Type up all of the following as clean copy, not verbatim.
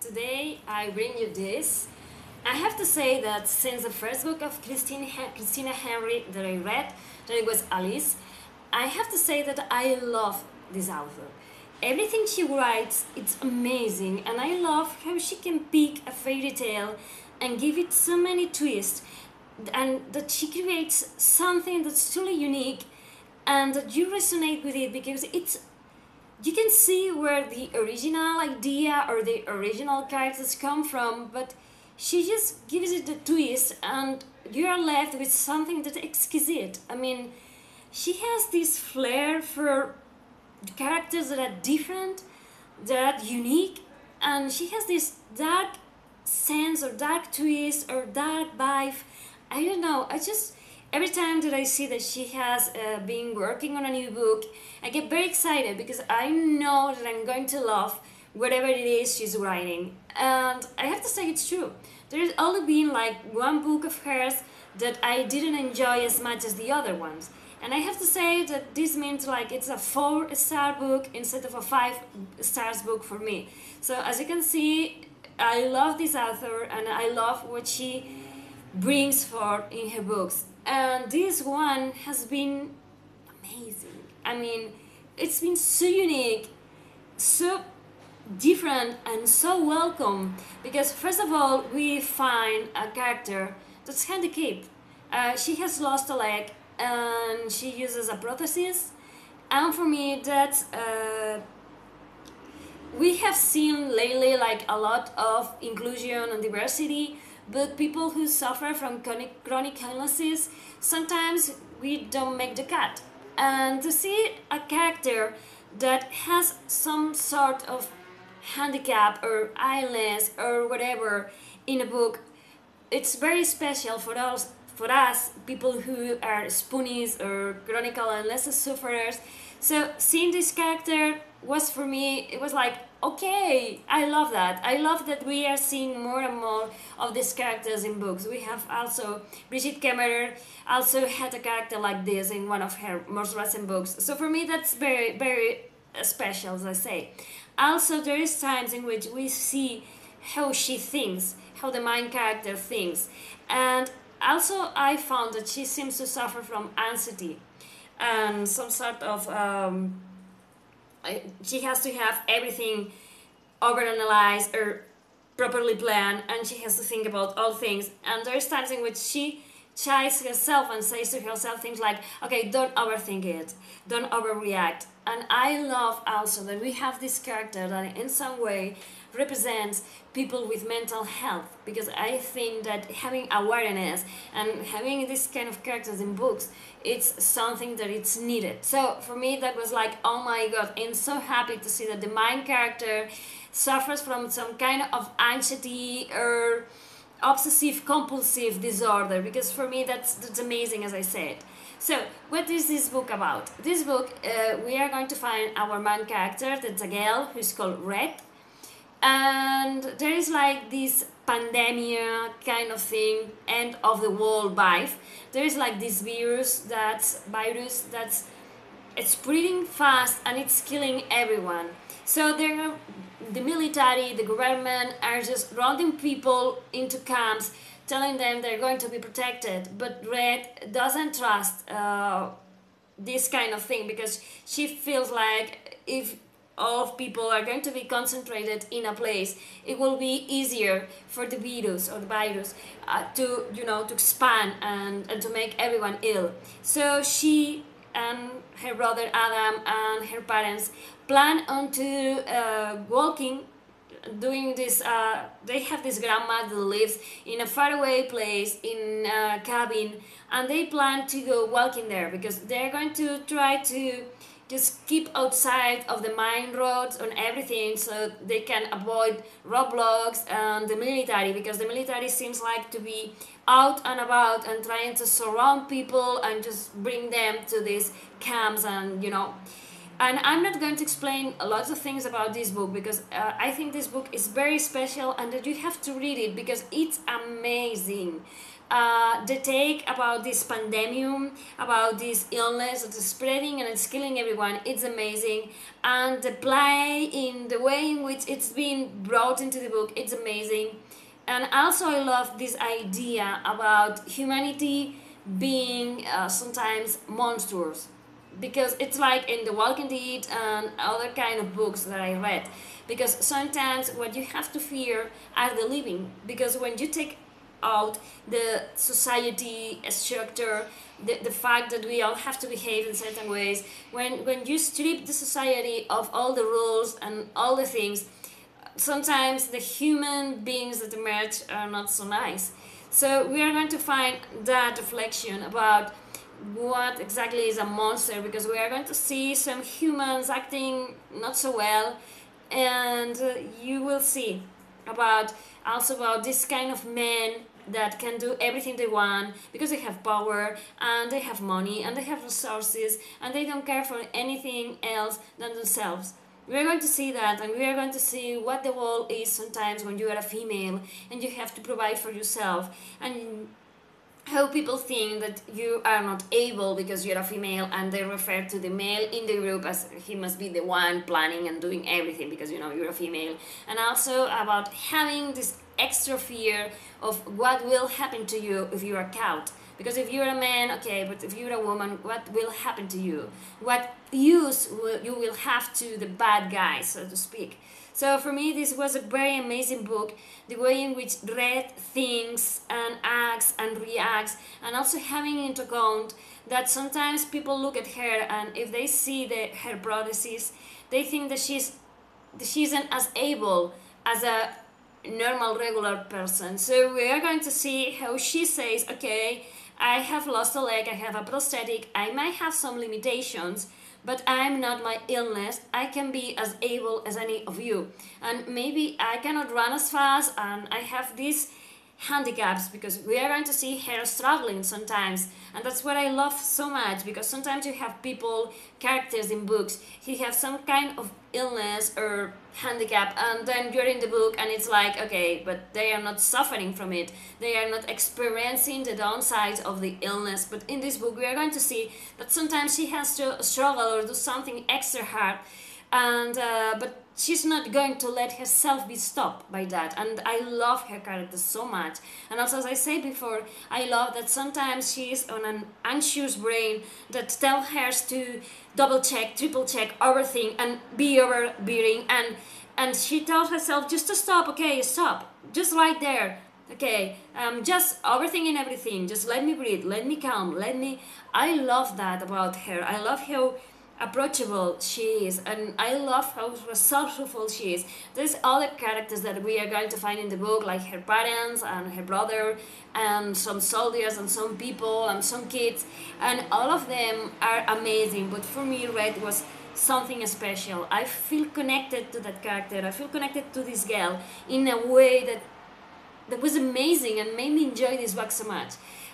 Today I bring you this. I have to say that since the first book of Christina Henry that I read, that it was Alice, I have to say that I love this author. Everything she writes, it's amazing, and I love how she can pick a fairy tale and give it so many twists, and that she creates something that's truly unique, and that you resonate with it because you can see where the original idea or the original characters come from, but she just gives it a twist and you are left with something that's exquisite. I mean, she has this flair for characters that are different, that are unique, and she has this dark sense or dark twist or dark vibe. I don't know, I just every time that I see that she has been working on a new book, I get very excited because I know that I'm going to love whatever it is she's writing. And I have to say it's true. There's only been like one book of hers that I didn't enjoy as much as the other ones. And I have to say that this means like it's a 4-star book instead of a 5 stars book for me. So as you can see, I love this author and I love what she brings forth in her books. And this one has been amazing. I mean, it's been so unique, so different, and so welcome. Because first of all, we find a character that's handicapped. She has lost a leg, and she uses a prosthesis. And for me, that's we have seen lately like a lot of inclusion and diversity, but people who suffer from chronic illnesses, sometimes we don't make the cut. And to see a character that has some sort of handicap or illness or whatever in a book, it's very special for us people who are spoonies or chronic illness sufferers. So seeing this character was for me, it was like, okay, I love that. I love that we are seeing more and more of these characters in books. We have also Brigitte Kemmerer also had a character like this in one of her most recent books. So for me that's very, very special, as I say. Also there is times in which we see how she thinks, how the main character thinks. And also I found that she seems to suffer from anxiety and some sort of she has to have everything overanalyzed or properly planned, and she has to think about all things. And there's times in which she chides herself and says to herself things like, okay, don't overthink it, don't overreact. And I love also that we have this character that in some way represents people with mental health, because I think that having awareness and having this kind of characters in books, it's something that it's needed. So for me that was like, oh my god, I'm so happy to see that the main character suffers from some kind of anxiety or obsessive compulsive disorder, because for me that's amazing, as I said. So what is this book about? This book, we are going to find our main character, that's a girl who's called Red, and there is like this pandemic kind of thing, end of the world vibe. There is like this virus that's it's spreading fast and it's killing everyone. So the military, the government are just rounding people into camps, telling them they're going to be protected. But Red doesn't trust this kind of thing, because she feels like if all of people are going to be concentrated in a place, it will be easier for the virus to to expand and to make everyone ill. So she and her brother Adam and her parents plan on to walking, doing this. They have this grandma that lives in a faraway place in a cabin, and they plan to go walking there because they're going to try to just keep outside of the main roads and everything, so they can avoid roadblocks and the military, because the military seems like to be out and about and trying to surround people and just bring them to these camps. And And I'm not going to explain lots of things about this book because I think this book is very special and that you have to read it because it's amazing. The take about this pandemic, about this illness that is spreading and it's killing everyone, it's amazing. And the play in the way in which it's been brought into the book, it's amazing. And also I love this idea about humanity being sometimes monsters, because it's like in The Walking Dead and other kind of books that I read, because sometimes what you have to fear are the living, because when you take out the society structure, the fact that we all have to behave in certain ways, when you strip the society of all the rules and all the things, sometimes the human beings that emerge are not so nice. So we are going to find that reflection about what exactly is a monster, because we are going to see some humans acting not so well, and you will see about also about this kind of men that can do everything they want because they have power and they have money and they have resources and they don't care for anything else than themselves. We are going to see that, and we are going to see what the world is sometimes when you are a female and you have to provide for yourself, and how people think that you are not able because you're a female, and they refer to the male in the group as he must be the one planning and doing everything because, you know, you're a female. And also about having this extra fear of what will happen to you if you're caught. Because if you're a man, okay, but if you're a woman, what will happen to you? What use you will have to the bad guys, so to speak. So for me, this was a very amazing book, the way in which Red thinks and acts and reacts, and also having into account that sometimes people look at her and if they see her prosthesis, they think that she isn't as able as a normal, regular person. So we are going to see how she says, okay, I have lost a leg, I have a prosthetic, I might have some limitations, but I'm not my illness. I can be as able as any of you. And maybe I cannot run as fast and I have these handicaps, because we are going to see her struggling sometimes. And that's what I love so much, because sometimes you have people, characters in books, he have some kind of illness or handicap, and then you're in the book and it's like, okay, but they are not suffering from it, they are not experiencing the downsides of the illness. But in this book we are going to see that sometimes she has to struggle or do something extra hard, and but she's not going to let herself be stopped by that. And I love her character so much. And also, as I said before, I love that sometimes she's on an anxious brain that tells her to double check, triple check, overthink and be overbearing, and she tells herself just to stop. Okay, stop, just right there. Okay, just overthinking everything, just let me breathe, let me calm, I love that about her. I love how approachable she is, and I love how resourceful she is. There's other characters that we are going to find in the book, like her parents and her brother and some soldiers and some people and some kids, and all of them are amazing. But for me, Red was something special. I feel connected to that character, I feel connected to this girl in a way that was amazing and made me enjoy this book so much.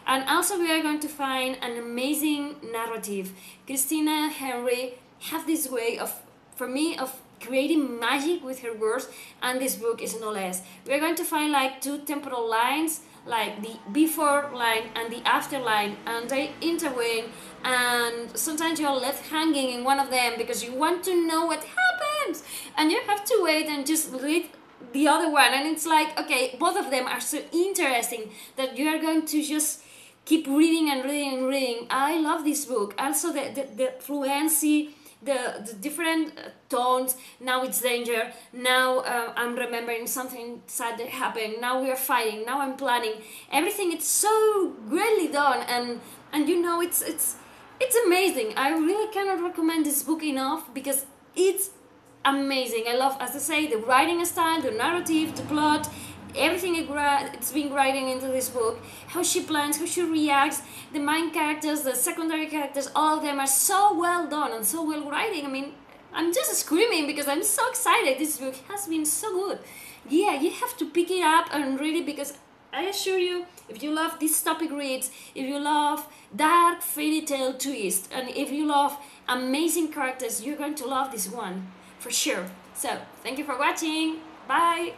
And also we are going to find an amazing narrative. Christina Henry have this way of, for me, of creating magic with her words, and this book is no less. We are going to find like two temporal lines, like the before line and the after line, and they intertwine, and sometimes you're left hanging in one of them because you want to know what happens, and you have to wait and just read the other one, and it's like, okay, both of them are so interesting that you are going to just keep reading and reading and reading. I love this book. Also the fluency, the different tones. Now it's danger, now I'm remembering something sad that happened, now we are fighting, now I'm planning. Everything, it's so greatly done, and you know, it's amazing. I really cannot recommend this book enough because it's amazing. I love, as I say, the writing style, the narrative, the plot, everything it's been writing into this book, how she plans, how she reacts, the main characters, the secondary characters, all of them are so well done and so well writing. I mean, I'm just screaming because I'm so excited. This book has been so good. Yeah, you have to pick it up and read it because I assure you, if you love dystopic reads, if you love dark fairy tale twist, and if you love amazing characters, you're going to love this one for sure. So thank you for watching. Bye.